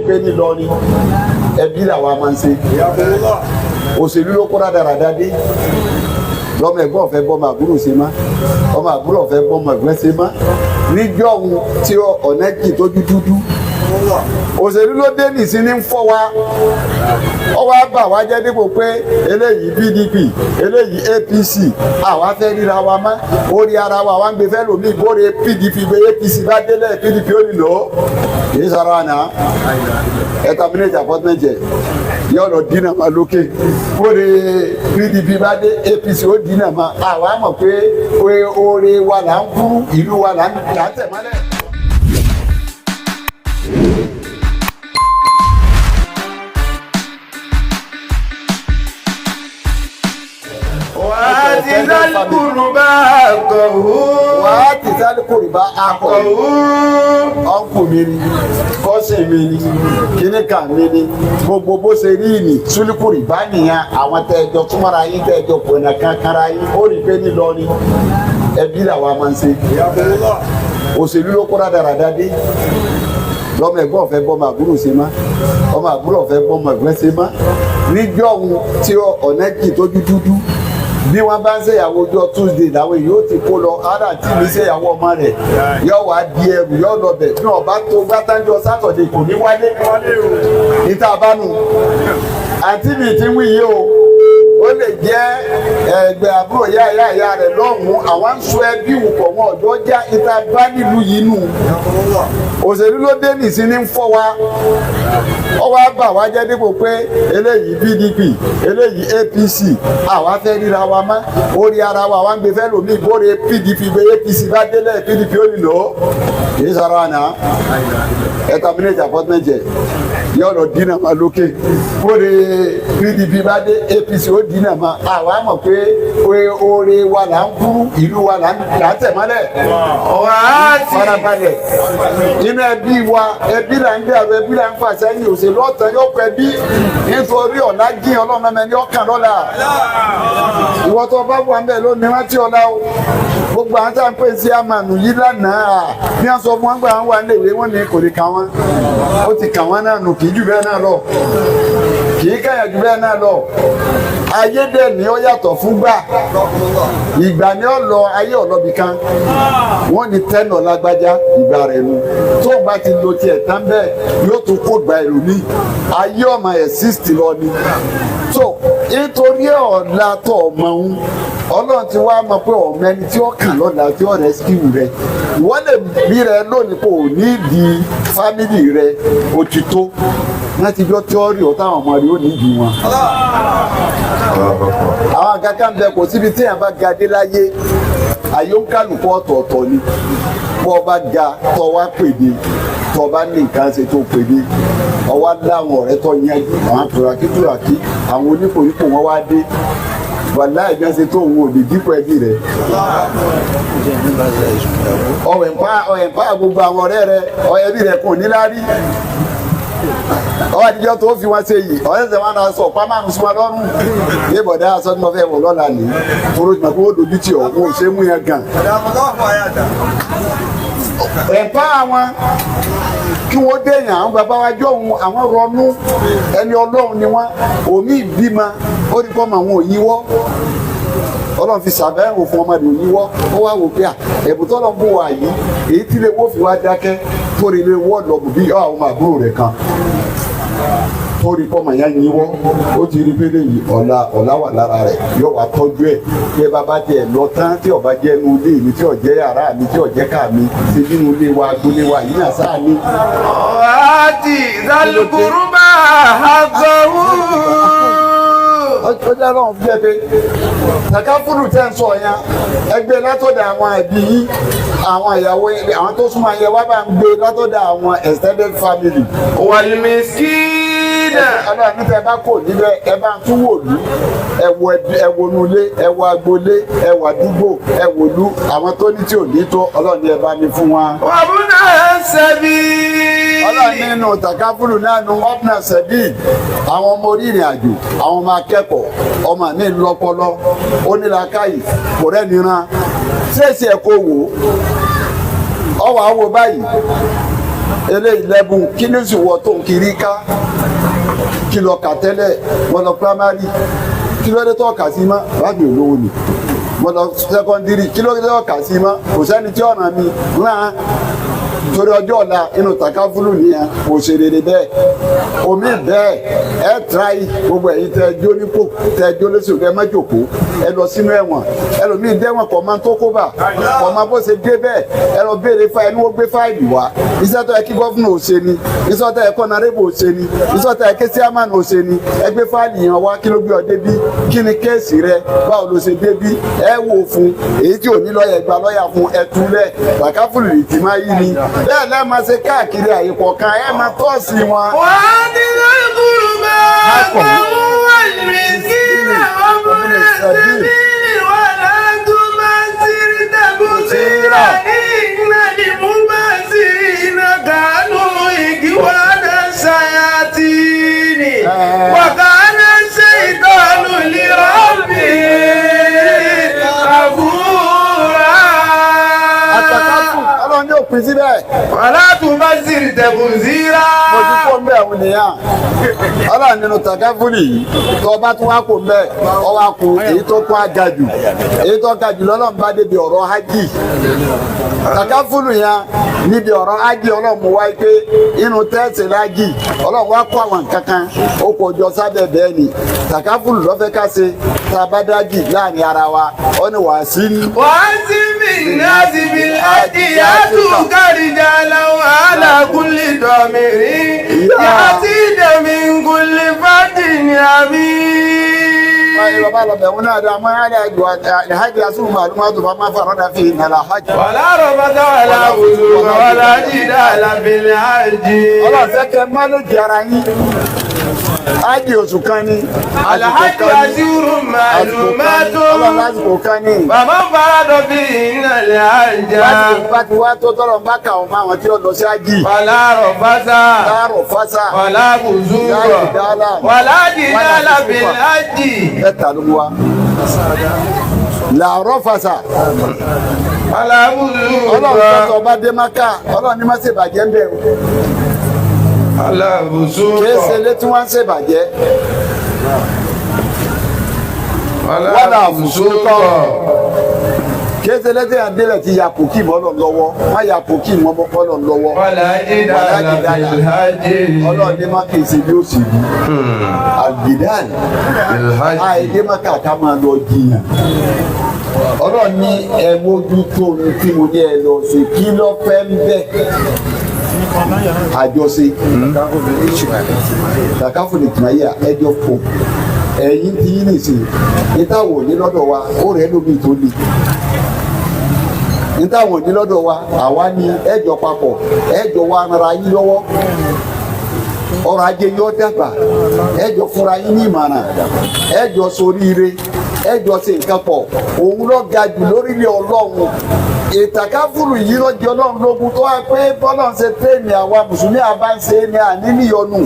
pé ní Ìlọrin ẹbí làwa máa ń ṣe òṣèlú ló kó dáradára dé lọ́mọ ẹ̀gbọ́n ọ̀fẹ́ bọ́mọ àbúrò ṣe má ọmọ àbúrò ọ̀fẹ́ bọ́mọ ẹ̀gbọ́n ṣe má níjọ́ ohun tí ọ̀nà jì tójú dúdú òṣèlú ló dé nìsín ní fọ́ wa ọwọ́ àbá wa jẹ́ dípò pé eléyìí PDP eléyìí APC àwa fẹ́ ríra wa mọ́ orí ara wa wá ń gbé fẹ́ lómi ìbóre PDP gbé APC bá délẹ̀ PDP ó nílò kìí sọ̀rọ̀ àná terminate appointment jẹ yóò lọ dínà máa lókè bóre PDP bá dé APC ó dínà máa àwa mọ̀ pé oore wa là ń kúrú ìlú wa là ń tẹ̀ mọ́lẹ̀. Wàhátì sálíkùrùbá akọ̀wò ọ̀nkù mi ni kọ́sìn mi ni kíníkà mi ni gbogbo bó ṣe rí ni sálíkùrùbá nìyẹn àwọn tẹ́ẹ̀jọ túmọ̀ra yín tẹ́ẹ̀jọ pọ̀nà kankara yín ó rí pé ní Ìlọrin ẹbí làwa máa ń ṣe òṣèlú ló kó dáradára dé lọ́mọ ẹ̀gbọ́n ọ̀fẹ́ bọ́mọ àbúrò ṣe má ọmọ àbúrò ọ̀fẹ́ bọ́mọ ẹ̀gbọ́n ṣe má níjọ́ ohun tí ọ̀nà jì tójú dúdú bí wọ́n bá ń ṣèyàwó ọjọ́ Tuesday làwọn èyí ó ti kó lọ ara tí mi ṣèyàwó ọmọ rẹ̀ yóò wá di ẹrù yóò lọ bẹ̀ bí wọ́n bá tó gbátánjọ́ Saturday kò ní wálé níta bá nù àǹtí mi ti wí yìí o ó lè jẹ́ ẹgbẹ́ àbúrò yá rẹ̀ lọ́hùn-ún àwọn ń sọ ẹbí wùpọ̀ wọn ọ̀dọ́ já ìta bá nílùú yìí nù òṣèlú ló dé nìsín ní fọ́ wa ọwọ́ àbá wa jẹ́ dípò pé eléyìí PDP eléyìí APC àwa fẹ́ ríra wa mọ́ orí ara wa wá ń gbé fẹ́ lómi ìbóre PDP gbé APC bá délẹ̀ PDP ó nílò kìí sọ̀rọ̀ àná terminate appointment jẹ yóò lọ dínà máa lókè bóre PDP bá dé APC ó dínà máa àwa mọ̀ pé oore wa là ń kúrú ìlú wa là ń tẹ̀ mọ́lẹ̀ farabalẹ̀ inú ẹbí wa ẹbí là ń gbé àwọn ẹbí là ń fà sẹ́yìn òṣèlú ọ̀tàn yóò pẹ́ bí nítorí ọ̀la gín ọlọ́run ẹni ọkàn lọ́la ìwọ tó bá wà ń bẹ̀ lónìí rántí ọ̀la o gbogbo àwọn tá à ń pè sí àmàlù yìí lánàá bí wọ́n sọ fún wọn gbà wọn wà nílé wọn ní kò lè kà wọ́n ó ti kà wọ́n náà nù kì í jù bẹ́ẹ̀ náà lọ kì í kàyà jù bẹ́ẹ̀ náà lọ ayé dẹ̀ ní ó yàtọ̀ fún gbà ìgbà ni ó lọ ayé ọ̀lọ́bì kan wọ́n ní tẹ́nà lágbájá ìgbà rẹ̀ nu tó o bá ti lo tiẹ̀ tán bẹ́ẹ̀ yóò tún kó gba ẹlòmíì ayé ọmọ exist lọ ni so nítorí ọ̀la tó ọmọ ń Ọlọ́run ti wá mọ̀ pé ọmọ ẹni tí ó kàn lọ́la tí ó rescue rẹ̀ ìwọ́n lè bí rẹ lónìí kò ní di fámìlì rẹ òtítọ́ láti jọ tíọ́rì ọ̀tá àwọn ọmọ rẹ ó ní ìdí wọn. àwọn àgàkà ń bẹ kò síbi tí èèyàn bá ga dé láyé ayé ń kálukú ọ̀tọ̀ọ̀tọ̀ ni bọ́ ọ bá ga tọ́ wá pèdè tọ́ bá ní nǹkan ṣe tó pèdè ọwọ́ láwọn ọ̀rẹ́ tó yanjú àwọn tùràkì àwọn oníkòríkò wọn wá dé wàlá ìgbà ṣe tó òun ò lè dípò ẹbí rẹ̀ ọ̀ẹ̀pá gbogbo àwọn ọ̀rẹ́ rẹ̀ ẹbí rẹ̀ kò ní lárí ọwọ́ àdìjọ́ tó fi wọn ṣe yìí ọ̀rẹ́sẹ̀ wọn náà sọ ọ̀pá márùn sí wọn lọ́rùn ní ìbọ̀dá aṣọ tí wọ́n fẹ́ wọ̀ lọ́la ní tóró ìgbà kó dojú tì ọ̀ wọn ò ṣe mú yẹn gan. ẹ̀pá àwọn kí wọ́n dèèyàn àwọn bàbá wa jọ òun àwọn rọnú ẹni Ọlọ́run ni wọ́n òmí ìbímọ ó ní kọ́ mọ àwọn òyìnwọ́ Ọlọ́run fi ṣàbẹ̀wò fún ọmọdé òyìnwọ́ ó wá wò pé ẹ̀bùn tọ́lọ́ ń bò wá yìí èyí tí lè wó fi wá dákẹ́ torí lè wọ́ lọ́bù bí àwọn àbúrò rẹ̀ kan torí pọ́mọ yẹn yíwọ́ ó ti rí pé léyìí ọ̀la wà lára rẹ̀ yóò wá tọ́jú ẹ̀ bí ẹ bá bá tiẹ̀ lọ tán tí ọba jẹ́ inú ilé mi tí ọ̀jẹ́ yàrá mi tí ọ̀jẹ́ ká mi ṣe nínú ilé wa agbolé wa yìí náà sáà ní. ọ̀hádì ìdálùkùrú máa ha gbọ́wọ́. ó jẹ́ lọ́wọ́ fún ẹ pé takafulu tẹ́ ń sọ yẹn ẹgbẹ́ látọ̀dọ̀ àwọn ẹbí yìí àwọn ìyàwó àwọn tó súnmọ́ ayẹ wá bá ń gbé látọ̀dọ̀ àwọn extended family. wàlímẹ̀sídà. ọlọ́run nípa ẹ bá kò níbẹ̀ ẹ bá ń tún wò lú ẹwọnulé ẹwọ agbolé ẹwọ àdúgbò ẹwòlú àwọn tó ní tí ò ní tó ọlọ́run ní ẹ bá ní fún wa. wàbúnà ṣẹbi. ọlọ́run nínú takafulu náà nu wọ́pnà ṣẹbi àwọn ọmọ orí ìrìn àjò àwọn ọmọ akẹ́kọ̀ọ́ ọmọ mi lọ́pọlọ onílàkàyè kò rẹ́niran ṣéèṣì ẹ̀ kò wò ọwọ́ àwọ̀ báyìí eléyìí lẹ́bùn kí ní sì wọ́ tó ń kiri ká kí lọ kà tẹ́lẹ̀ wọ́n lọ primary kí ló dé tó kà sí mọ́ báàgì olówó ni wọ́n lọ secondary kí ló dé tó kà sí mọ́ kò sẹ́ni tí ọ̀nà mi rán torí ọjọ́ ọ̀la inú takafulu nìyẹn kò ṣe rere bẹ́ẹ̀ omi bẹ́ẹ̀ ẹ tíráì gbogbo ẹ̀yin tẹ́ jó nípò tẹ́ jó lóṣù kẹ́ má jòkó ẹ lọ sínú ẹ̀wọ̀n ẹlòmíì dẹ́wọ̀n kọ́ máa tó kó bà kọ́ máa bó ṣe dé bẹ́ẹ̀ ẹ lọ béèrè fáìlì ẹni wọ́n gbé fáìlì wá iṣẹ́ tó yẹ kí gọ́fúnà ò ṣe ni iṣẹ́ tó yẹ kí ọ̀nàrẹ́bù ò ṣe ni iṣẹ́ tó yẹ kí síámánì ò ṣe ni ẹ gbé fáìlì yẹn wá kí ló gbé ọ débí kí ni kéèsì rẹ báwo ló ṣe débí ẹ wò fún èyí tí ò ní lọ́ọ̀yà gba lọ́ọ̀yà fún ẹ túlẹ̀ takafulu ìtì máa yí ni bẹ́ẹ̀ lẹ́ẹ̀ máa ṣe káàkiri àyè kọ̀ọ̀kan ẹ máa tọ́ọ̀sì wọn. wàá ní lẹ́kùrú máa ń bá wọn ní kí àwọn ọmọ rẹ̀ ṣe bí wọ́n lágùn máa ń sírí dàbò sí ra ìgbà ní mú bá sí iná kánú igi wà ní ṣayàtì ni wàkánà ṣe ìtọ́nù lírọ́bì àbúrà. àtàkàtù ọlọ́run yóò pín síbẹ̀. wàlá tún bá sírí tẹ̀kùn síra. mo ti kó mbẹ́ àwọn ènìyàn ọlọ́run nínú takafuli yìí tó o bá tún wá kó mbẹ́ ọ wá kó èyí tó kún agajù èyí tó gajù lọ́lọ́run bá débi ọ̀rọ̀ hajj takafulu yẹn níbi ọ̀rọ̀ hajj ọlọ́run mú wáyé pé inú tẹ́ẹ̀sì hajj ọlọ́run wá kó àwọn kankan ó kó jọ sábẹ́ bẹ́ẹ̀ ni takafulu lọ́fẹ́ ká ṣe tá a bá dájì láàrin ara wa ọ ní wàá sí ní. wàá sí mi náà sí mi láti yàtú kárìjà làwọn alákùnlé dọ̀mìrín yàtí dẹ̀mí kùnlé fàdínì àmì. wáyé bàbá lọ́bẹ̀ wọn náà dá mọ́ àlàjù àlàjì asúrù màlúmọ́ tó bá má fara dà fi nàlà hajj. wàlá rọ̀bàtà wàlá wùdú wàlá jìdá àlàbìlẹ̀ àjì. ọlọ́fẹ́ kẹ́ má ló jẹ́ ara yín ájì oṣù kan ni alhaji asiru màlúmátó. ọlọ́run lásìkò kan ni bàbá faradọ bí ìnàlẹ̀ àjà. bá ti wá tó tọ́lọ̀ bá kà ọ́ mọ́ àwọn tí ó lọ sí ájì wàlá rọ̀bàtà láàrọ̀ fásá wàlá bùzúrọ̀ wàlá jìdá àlàbìlẹ̀ àjì. mẹ́ta ló wá làárọ̀ fásá wàlá bùzúrọ̀ ọlọ́run tó bá dé Mákà ọlọ́run ní má ṣe bàjẹ́ ń bẹ̀ o wàlá bùzúrọ̀ kìí ṣe ilé tí wọ́n ń ṣe bàjẹ́ wàlá bùzúrọ̀. kìí ṣe ilé tí yàn délẹ̀ ti ya kòkì mọ́ lọ lọ́wọ́ má ya kòkì mọ́ lọ lọ́wọ́ wàlá jìdá àlàbìlẹ̀ àjì. ọlọ́run ní má kìí ṣe bí ó sì rí àgbìdán àìdé Mákà ká máa lọ jiyàn ọlọ́run ní ẹ mójútó ní tí mo ní ẹ lọ sí kí ló fẹ́ ń bẹ̀ àjọṣe takafuli tìmáyà ẹjọ́ fò ẹ̀yìn tí yín nìsín nítawọ̀ ní lọ́dọ̀ wa ó rẹ̀ lómi tó le nítawọ̀ ní lọ́dọ̀ wa àwa ní ẹjọ́ papọ̀ ẹjọ́ wa ara yín lọ́wọ́ ọrọ̀ ajé yóò dàgbà ẹjọ́ fúnra yín ní ìmọ̀ràn ẹjọ́ soríire ẹjọ́ ṣe nǹkan pọ̀ òun ló ga jù lórílẹ̀ ọlọ́run ìtàkàfùrù yìí ló jẹ́ ọlọ́run lógún tó wá pé bọ́lá ń ṣe tẹ́ẹ̀mì àwa mùsùlùmí àbá ń ṣe é ní àní níyọnu.